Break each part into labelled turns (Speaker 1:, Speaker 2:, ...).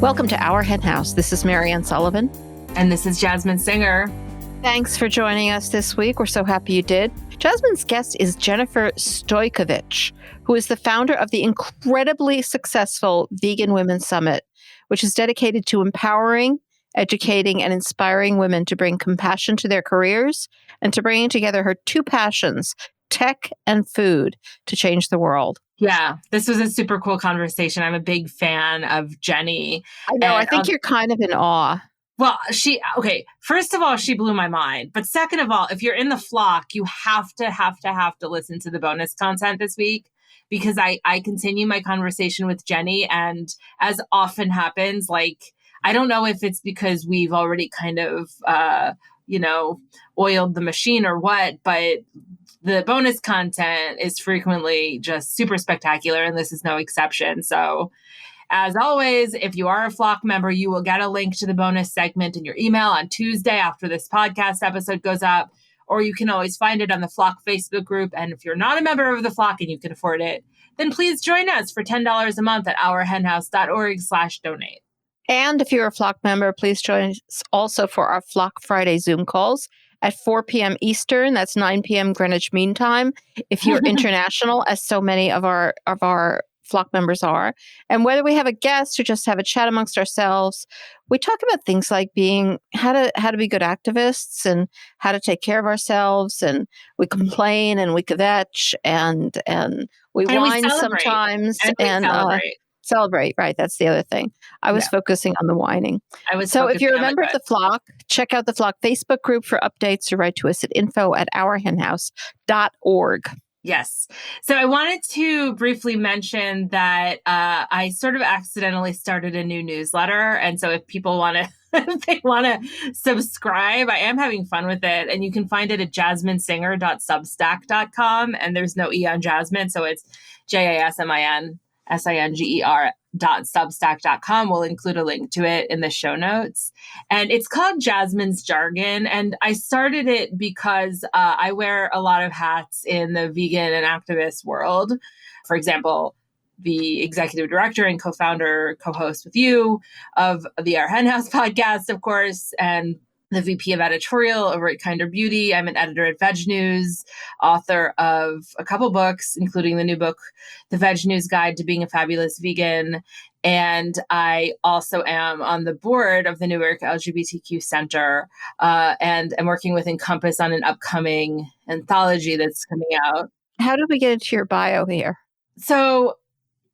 Speaker 1: Welcome to Our Hen House. This is Marianne Sullivan.
Speaker 2: And this is Jasmine Singer.
Speaker 1: Thanks for joining us this week. We're so happy you did. Jasmine's guest is Jennifer Stojkovic, who is the founder of the incredibly successful Vegan Women's Summit, which is dedicated to empowering, educating, and inspiring women to bring compassion to their careers and to bringing together her two passions, tech and food, to change the world.
Speaker 2: Yeah, this was a super cool conversation. I'm a big fan of Jenny.
Speaker 1: I know. I think you're kind of in awe.
Speaker 2: Well, first of all, she blew my mind. But second of all, if you're in the flock, you have to listen to the bonus content this week, because I continue my conversation with Jenny. And as often happens, I don't know if it's because we've already kind of, oiled the machine or what, but the bonus content is frequently just super spectacular, and this is no exception. So as always, if you are a Flock member, you will get a link to the bonus segment in your email on Tuesday after this podcast episode goes up, or you can always find it on the Flock Facebook group. And if you're not a member of the Flock and you can afford it, then please join us for $10 a month at ourhenhouse.org/donate.
Speaker 1: And if you're a Flock member, please join us also for our Flock Friday Zoom calls at 4 p.m. Eastern. That's 9 p.m. Greenwich Mean Time. If you're international, as so many of our Flock members are, and whether we have a guest or just have a chat amongst ourselves, we talk about things like how to be good activists and how to take care of ourselves, and we complain and we kvetch and we whine sometimes and celebrate. Right, that's the other thing. I was focusing on the whining. So if you're a member of the Flock, check out the Flock Facebook group for updates, or write to us at info@ourhenhouse.org.
Speaker 2: Yes. So I wanted to briefly mention that I sort of accidentally started a new newsletter. And so if people want to, if they want to subscribe, I am having fun with it. And you can find it at jasminesinger.substack.com. And there's no E on Jasmine. So it's JASMINSINGER.substack.com. We'll include a link to it in the show notes. And it's called Jasmine's Jargon. And I started it because I wear a lot of hats in the vegan and activist world. For example, the executive director and co-founder, co-host with you of the Our Hen House podcast, of course, and the VP of editorial over at Kinder Beauty. I'm an editor at Veg News, author of a couple books, including the new book, The Veg News Guide to Being a Fabulous Vegan. And I also am on the board of the Newark LGBTQ Center, and I'm working with Encompass on an upcoming anthology that's coming out.
Speaker 1: How did we get into your bio here?
Speaker 2: So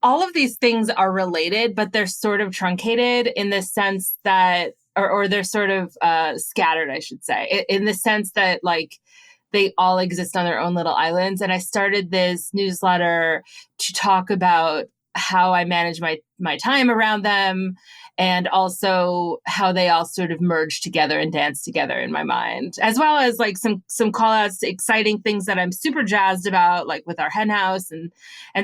Speaker 2: all of these things are related, but they're sort of truncated in the sense that or they're sort of scattered, I should say, in the sense that they all exist on their own little islands. And I started this newsletter to talk about how I manage my time around them, and also how they all sort of merge together and dance together in my mind, as well as some call outs to exciting things that I'm super jazzed about, like with our Hen House. And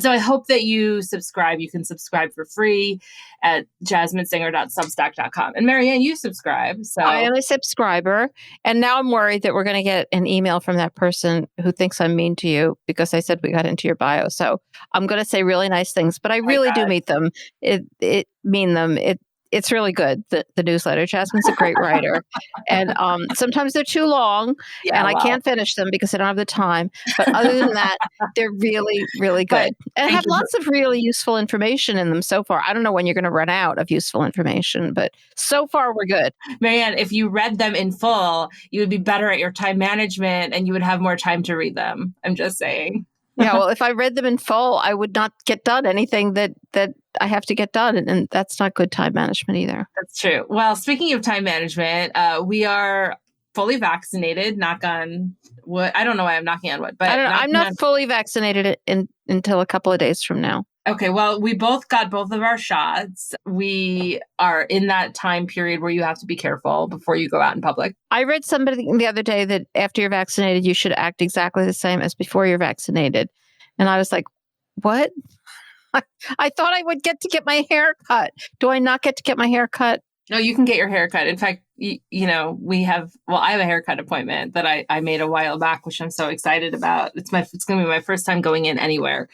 Speaker 2: so I hope that you subscribe. You can subscribe for free at jasminesinger.substack.com. And Marianne, you subscribe. So
Speaker 1: I am a subscriber. And now I'm worried that we're going to get an email from that person who thinks I'm mean to you because I said we got into your bio. So I'm going to say really nice things, but I really do meet them. It's really good, the newsletter. Jasmine's a great writer. And sometimes they're too long, and I can't finish them because I don't have the time. But other than that, they're really, really good. And have lots of really useful information in them so far. I don't know when you're going to run out of useful information, but so far we're good.
Speaker 2: Marianne, if you read them in full, you would be better at your time management and you would have more time to read them. I'm just saying.
Speaker 1: Yeah, well, if I read them in full, I would not get done anything that I have to get done. And that's not good time management either.
Speaker 2: That's true. Well, speaking of time management, we are fully vaccinated, knock on wood. I don't know why I'm knocking on wood, but
Speaker 1: I'm not fully vaccinated until a couple of days from now.
Speaker 2: Okay, well, we both got both of our shots. We are in that time period where you have to be careful before you go out in public.
Speaker 1: I read somebody the other day that after you're vaccinated, you should act exactly the same as before you're vaccinated. And I was like, what? I thought I would get to get my hair cut. Do I not get to get my hair cut?
Speaker 2: No, you can get your hair cut. In fact, I have a haircut appointment that I made a while back, which I'm so excited about. It's going to be my first time going in anywhere.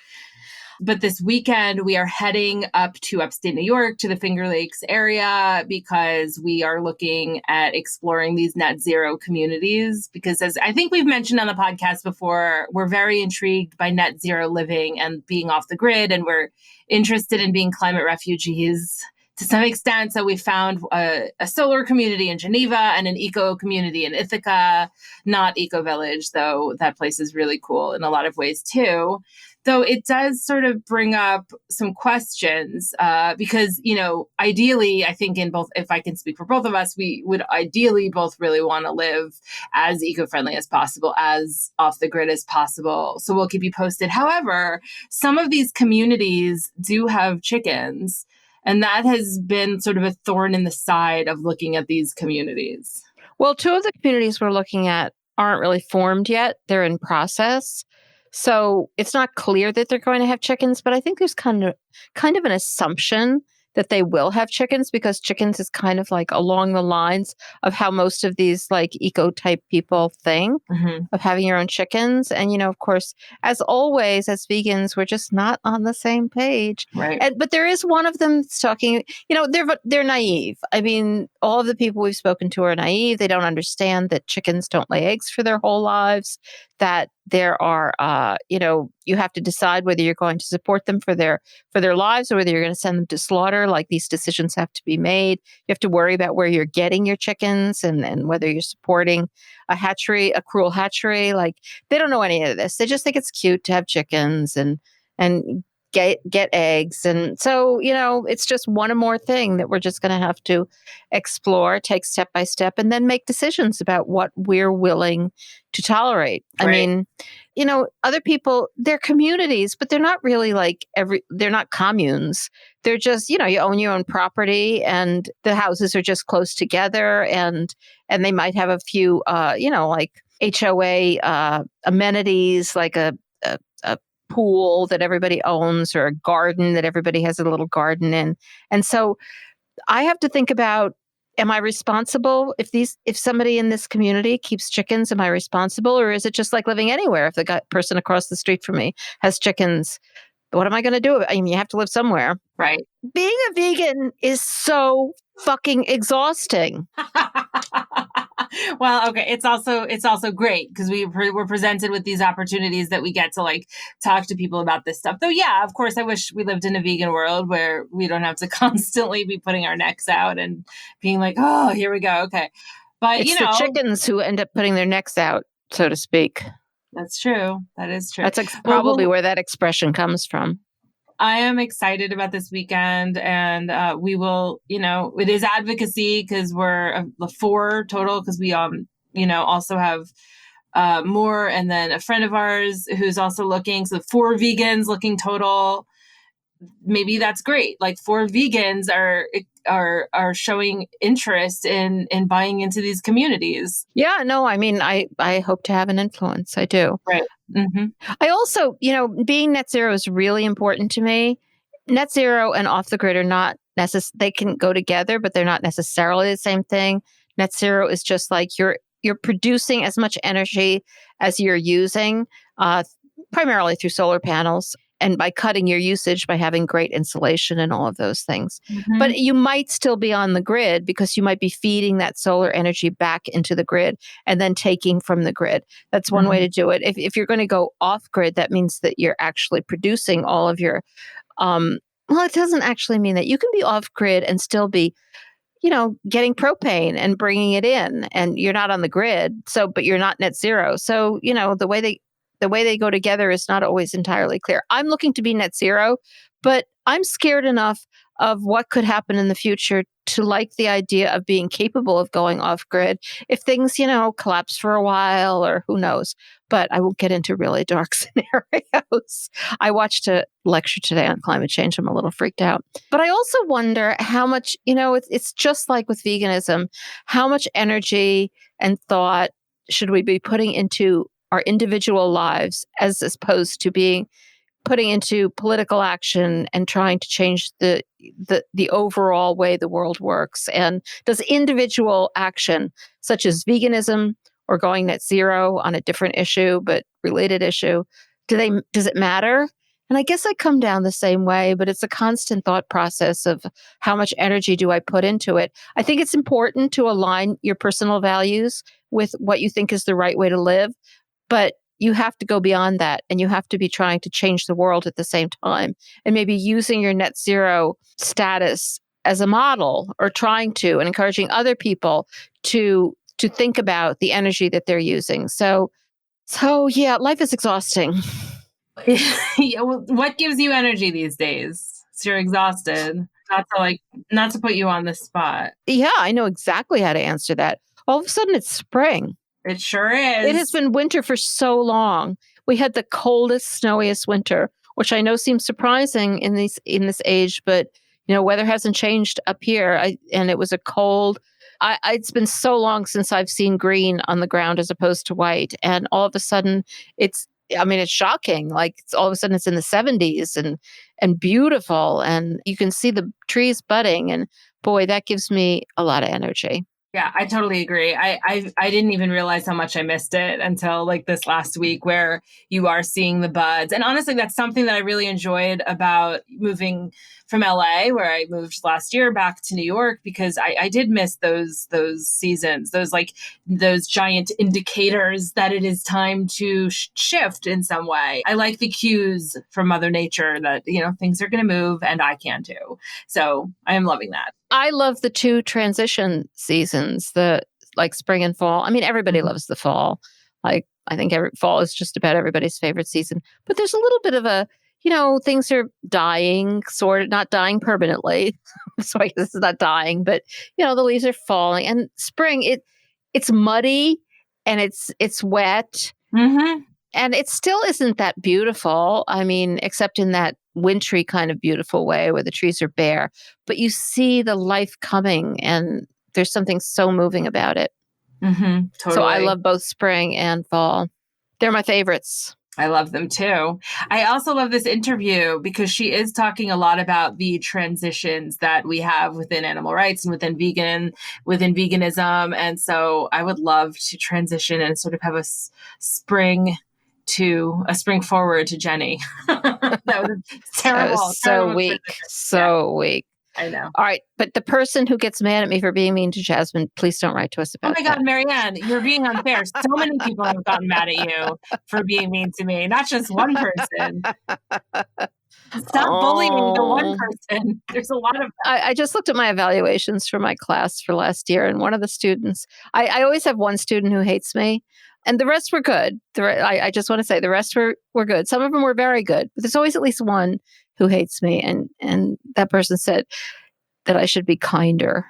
Speaker 2: But this weekend, we are heading up to upstate New York to the Finger Lakes area because we are looking at exploring these net zero communities. Because as I think we've mentioned on the podcast before, we're very intrigued by net zero living and being off the grid, and we're interested in being climate refugees to some extent. So we found a solar community in Geneva and an eco community in Ithaca, not Eco Village, though that place is really cool in a lot of ways too. Though it does sort of bring up some questions because, ideally, I think if I can speak for both of us, we would ideally both really want to live as eco-friendly as possible, as off the grid as possible. So we'll keep you posted. However, some of these communities do have chickens, and that has been sort of a thorn in the side of looking at these communities.
Speaker 1: Well, two of the communities we're looking at aren't really formed yet. They're in process. So it's not clear that they're going to have chickens, but I think there's kind of an assumption that they will have chickens, because chickens is kind of like along the lines of how most of these like eco type people think of having your own chickens. And, of course, as always, as vegans, we're just not on the same page.
Speaker 2: Right.
Speaker 1: But there is one of them talking, they're naive. I mean, all of the people we've spoken to are naive. They don't understand that chickens don't lay eggs for their whole lives, that there are, you have to decide whether you're going to support them for their lives or whether you're going to send them to slaughter. Like, these decisions have to be made. You have to worry about where you're getting your chickens and whether you're supporting a cruel hatchery. Like, they don't know any of this. They just think it's cute to have chickens and get eggs. And so, it's just one more thing that we're just going to have to explore, take step by step, and then make decisions about what we're willing to tolerate. Right. I mean, other people, they're communities, but they're not really they're not communes. They're just, you own your own property and the houses are just close together, and they might have a few, like HOA amenities, like a pool that everybody owns, or a garden that everybody has a little garden in. And so I have to think about, am I responsible if somebody in this community keeps chickens? Am I responsible, or is it just like living anywhere? If the person across the street from me has chickens, what am I going to do? I mean, you have to live somewhere.
Speaker 2: Right.
Speaker 1: Being a vegan is so fucking exhausting.
Speaker 2: Well, okay. It's also great because we're presented with these opportunities that we get to talk to people about this stuff. Though, yeah, of course, I wish we lived in a vegan world where we don't have to constantly be putting our necks out and being like, oh, here we go. Okay. But
Speaker 1: it's the chickens who end up putting their necks out, so to speak.
Speaker 2: That's true. That is true.
Speaker 1: That's probably where that expression comes from.
Speaker 2: I am excited about this weekend, and we will, it is advocacy because we're 4 total, because we, also have more, and then a friend of ours who's also looking. So 4 vegans looking total. Maybe that's great. Like, 4 vegans are showing interest in buying into these communities.
Speaker 1: Yeah, no, I mean, I hope to have an influence. I do.
Speaker 2: Right. Mm-hmm.
Speaker 1: I also, being net zero is really important to me. Net zero and off the grid are not they can go together, but they're not necessarily the same thing. Net zero is just like you're producing as much energy as you're using, primarily through solar panels, and by cutting your usage by having great insulation and all of those things. Mm-hmm. But you might still be on the grid because you might be feeding that solar energy back into the grid and then taking from the grid. That's one way to do it. If you're going to go off grid, that means that you're actually producing all of your, well, it doesn't actually mean that. You can be off grid and still be, getting propane and bringing it in, and you're not on the grid. So, but you're not net zero. So, the way they go together is not always entirely clear. I'm looking to be net zero, but I'm scared enough of what could happen in the future to like the idea of being capable of going off grid if things, collapse for a while, or who knows. But I won't get into really dark scenarios. I watched a lecture today on climate change. I'm a little freaked out. But I also wonder how much, it's just like with veganism, how much energy and thought should we be putting into our individual lives as opposed to putting into political action and trying to change the overall way the world works? And does individual action, such as veganism or going net zero on a different issue but related issue, does it matter? And I guess I come down the same way, but it's a constant thought process of how much energy do I put into it. I think it's important to align your personal values with what you think is the right way to live, but you have to go beyond that and you have to be trying to change the world at the same time and maybe using your net zero status as a model or trying to and encouraging other people to think about the energy that they're using. So yeah, life is exhausting.
Speaker 2: Yeah, well, what gives you energy these days? So you're exhausted. Not to put you on the spot.
Speaker 1: Yeah, I know exactly how to answer that. All of a sudden it's spring.
Speaker 2: It sure is.
Speaker 1: It has been winter for so long. We had the coldest, snowiest winter, which I know seems surprising in this age, but weather hasn't changed up here. And it was a cold. It's been so long since I've seen green on the ground as opposed to white, and all of a sudden, it's shocking. Like all of a sudden, it's in the 70s and beautiful, and you can see the trees budding, and boy, that gives me a lot of energy.
Speaker 2: Yeah, I totally agree. I didn't even realize how much I missed it until like this last week where you are seeing the buds. And honestly, that's something that I really enjoyed about moving from LA, where I moved last year, back to New York, because I did miss those seasons, those giant indicators that it is time to shift in some way. I like the cues from Mother Nature that, things are going to move and I can too. So I am loving that.
Speaker 1: I love the two transition seasons, the like spring and fall. I mean, everybody loves the fall. Like, I think fall is just about everybody's favorite season. But there's a little bit of a, things are dying, sort of not dying permanently. So I guess it's not dying, but the leaves are falling. And spring, it's muddy and it's wet.
Speaker 2: Mm-hmm.
Speaker 1: And it still isn't that beautiful. I mean, except in that wintry kind of beautiful way where the trees are bare. But you see the life coming, and there's something so moving about it.
Speaker 2: Mm-hmm, totally.
Speaker 1: So I love both spring and fall. They're my favorites.
Speaker 2: I love them too. I also love this interview because she is talking a lot about the transitions that we have within animal rights and within veganism. And so I would love to transition and sort of have a spring forward to Jenny. That was terrible.
Speaker 1: That was so weak. So weak.
Speaker 2: I know.
Speaker 1: All right. But the person who gets mad at me for being mean to Jasmine, please don't write to us about
Speaker 2: that. Oh my God, Marianne, you're being unfair. So many people have gotten mad at you for being mean to me, not just one person. Stop bullying the one person. There's a lot of that.
Speaker 1: I just looked at my evaluations for my class for last year, and one of the students, I always have one student who hates me, and the rest were good. I just want to say the rest were good. Some of them were very good, but there's always at least one who hates me, and that person said that I should be kinder.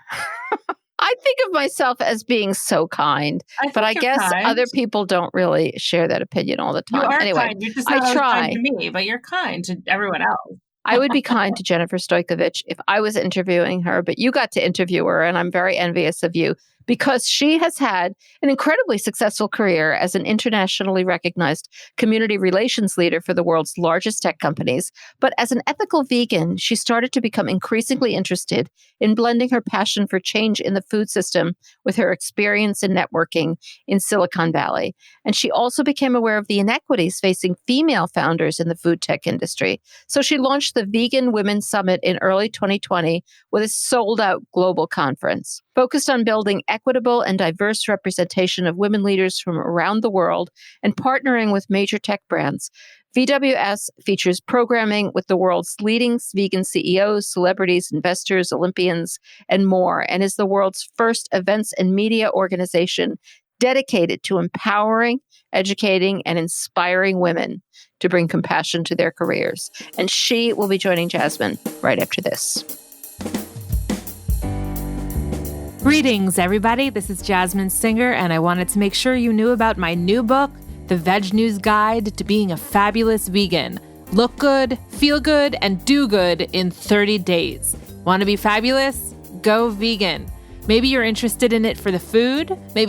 Speaker 1: I think of myself as being so kind, but I guess other people don't really share that opinion all the time.
Speaker 2: You are
Speaker 1: anyway,
Speaker 2: kind. You're just not kind to me, but you're kind to everyone else.
Speaker 1: I would be kind to Jennifer Stojkovic if I was interviewing her, but you got to interview her, and I'm very envious of you because she has had an incredibly successful career as an internationally recognized community relations leader for the world's largest tech companies. But as an ethical vegan, she started to become increasingly interested in blending her passion for change in the food system with her experience in networking in Silicon Valley. And she also became aware of the inequities facing female founders in the food tech industry. So she launched the Vegan Women's Summit in early 2020 with a sold-out global conference focused on building equitable and diverse representation of women leaders from around the world and partnering with major tech brands. VWS features programming with the world's leading vegan CEOs, celebrities, investors, Olympians, and more, and is the world's first events and media organization dedicated to empowering, educating, and inspiring women to bring compassion to their careers. And she will be joining Jasmine right after this.
Speaker 3: Greetings, everybody. This is Jasmine Singer, and I wanted to make sure you knew about my new book, The Veg News Guide to Being a Fabulous Vegan. Look good, feel good, and do good in 30 days. Want to be fabulous? Go vegan. Maybe you're interested in it for the food. Maybe